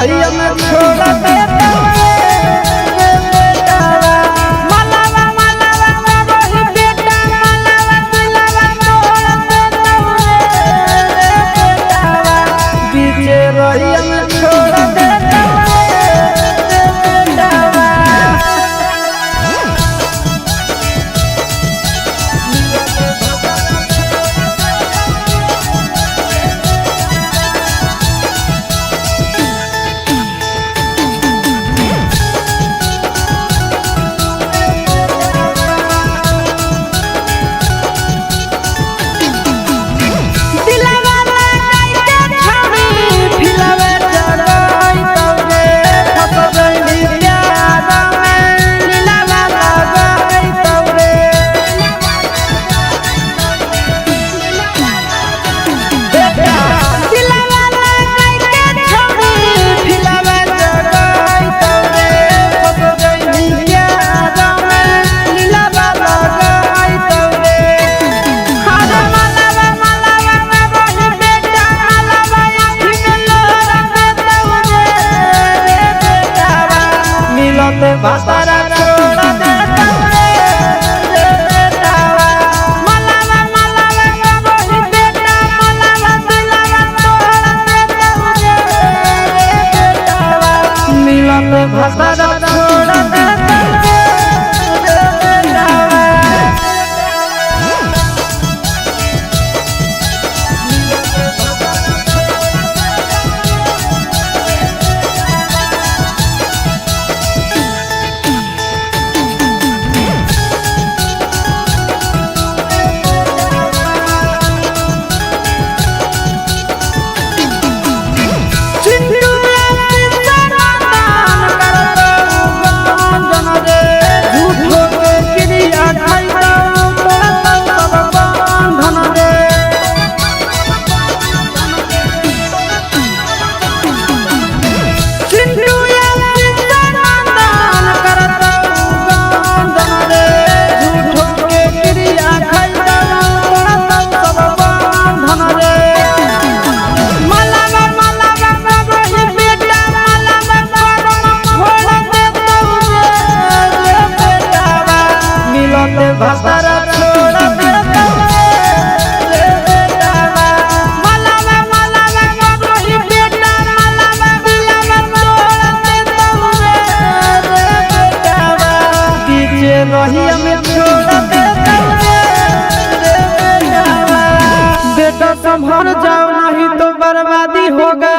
रहिया में छोड़ देता भातारा छोड़ देता बेटावा मलावा मलावा बोली बेटा मलावा दिलावा तोड़ देता बेटावा मिलत भातारा छोड़ देता भातारा छोड़ देता बेटावा मलावा मलावा बोली बेटा मलावा दिलावा तोड़ देता बेटावा दीजिए रहिया में छोड़ देता बेटावा बेटा संभल जाओ नहीं तो बर्बादी होगा।